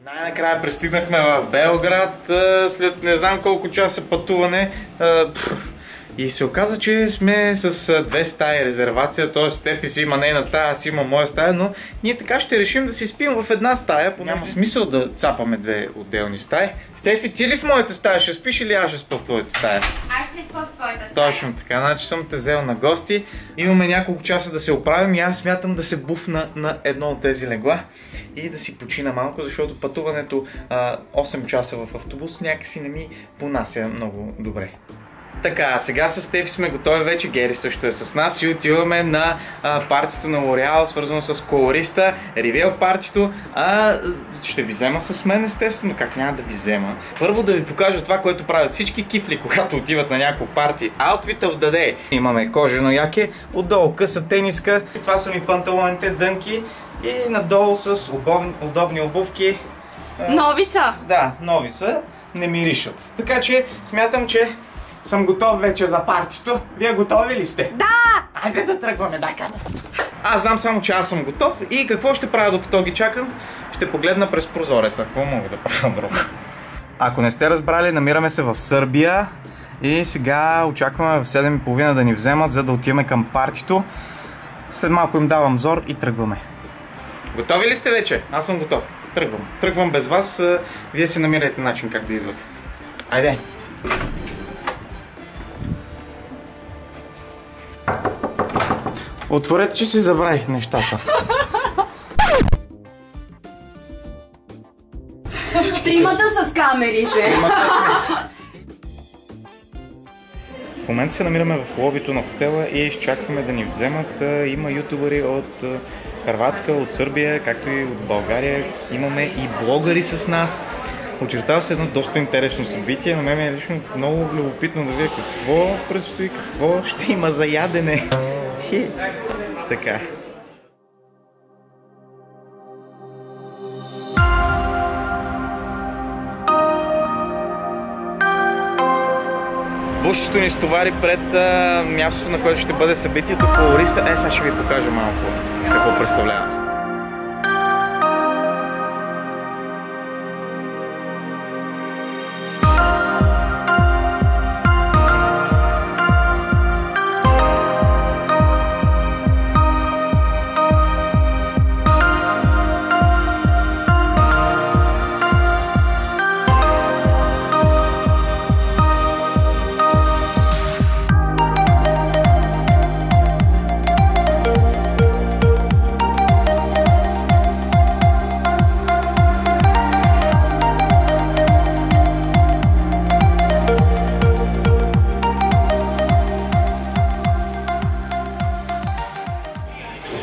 Най-накрая пристигнахме в Белград след не знам колко часа пътуване и се оказа, че сме с две стаи резервация, т.е. Стефи си има нейна стая, аз има моя стая, но ние така ще решим да си спим в една стая, няма смисъл да цапаме две отделни стаи. Стефи, ти ли в моята стая ще спиш или аз ще спа в твоята стая? Аз ще спа в твоята стая. Точно така, значи съм те взел на гости. Имаме няколко часа да се оправим и аз смятам да се буфна на едно от тези легла и да си почина малко, защото пътуването 8 часа в автобус някакси не ми понася много добре. Така, сега с Стефи сме готови вече, Гери също е с нас и отиваме на партито на L'Oreal, свързано с колориста, ревел партито. Ще ви взема с мен естествено, как няма да ви взема. Първо да ви покажа това, което правят всички кифли, когато отиват на някакво парти. Outfit of the day. Имаме кожено яке, отдолу къса тениска, това са ми панталоните дънки и надолу с удобни обувки. Нови са! Да, нови са, не миришат. Така че смятам, че съм готов вече за партито. Вие готови ли сте? Да! Айде да тръгваме, дай камерата. Аз знам само, че аз съм готов и какво ще правя докато ги чакам? Ще погледна през прозореца. Какво мога да правя друго? Ако не сте разбрали, намираме се в Сърбия и сега очакваме в 7:30 да ни вземат, за да отиваме към партито. След малко им давам зор и тръгваме. Готови ли сте вече? Аз съм готов. Тръгвам. Тръгвам без вас. Вие си намирайте начин как да идвате. Айде! Отворете, че си забравих нещата. Тримата с камерите. В момента се намираме в лобито на хотела и изчакваме да ни вземат. Има ютубъри от Хърватска, от Сърбия, както и от България. Имаме и блогъри с нас. Очертава се едно доста интересно събитие. На мен е лично много любопитно да видя какво предстои, какво ще има за ядене. Така. Бушето ни стовари пред мястото, на което ще бъде събитието колориста. Сега ще ви покажа малко какво представлява.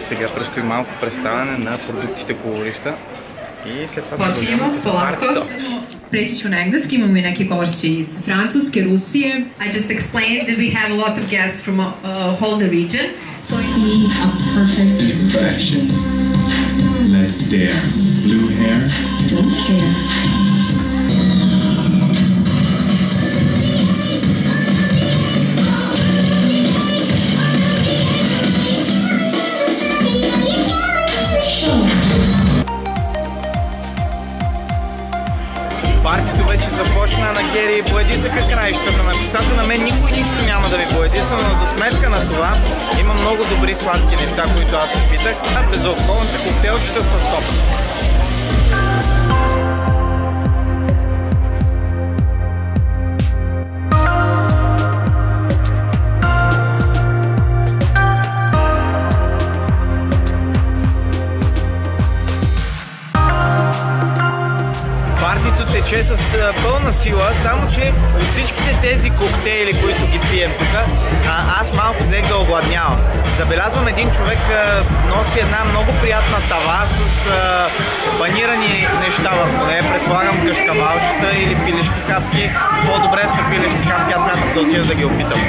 Сега предстои малко представяне на продуктите колориста и след това продължаваме с партито. Preći ću na engleski, imamo i neke gošće iz Francuske, Rusije. I just explained that we have a lot of guests from whole the region. So a perfect impression. Let's dare. Blue hair. Don't care. Партито вече започна на Гери и боядисаха краищата на косата. На мен никой нищо няма да ви боядиса, но за сметка на това има много добри сладки неща, които аз опитах, а безалкохолните коктейлчета са топ. Партито тече с пълна сила, само че от всичките тези коктейли, които ги пием тук, аз малко взех да огладнявам. Забелязвам един човек носи една много приятна тава с панирани неща върху нея. Предполагам кашкавалчета или пилешки хапки. По-добре са пилешки хапки, аз смятам да отида да ги опитам.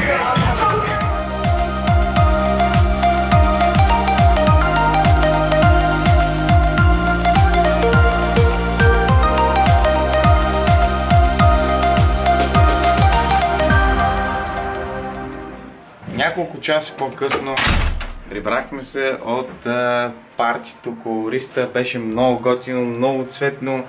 Няколко часа по-късно прибрахме се от партито колориста. Беше много готино, много цветно.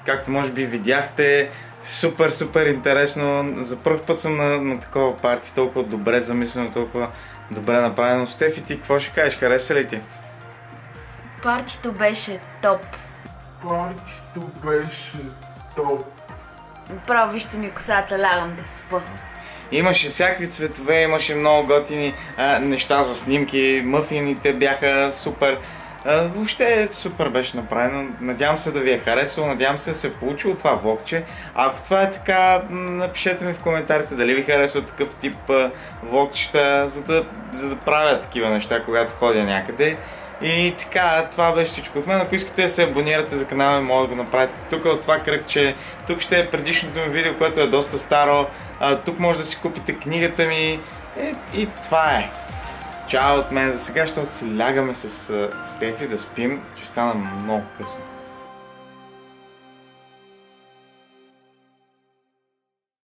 както може би видяхте, супер интересно. За първ път съм на такова парти, толкова добре замислено, толкова добре направено. Стефи, ти какво ще кажеш? Хареса ли ти? Партито беше топ. Партито беше топ. Право, вижте ми косата, лягам да спа. Имаше всякакви цветове, имаше много готини неща за снимки, мъфините бяха супер. Въобще супер беше направено. Надявам се да ви е харесало, надявам се да се е получило това влогче. Ако това е така, напишете ми в коментарите дали ви харесва такъв тип влогчета, за да правя такива неща, когато ходя някъде. И така, това беше всичко от мен. Ако искате да се абонирате за канала, може да го направите тук от това кръгче. Тук ще е предишното ми видео, което е доста старо. Тук може да си купите книгата ми. И това е. Чао от мен за сега, защото си лягаме с Стефи да спим, че стана много късно.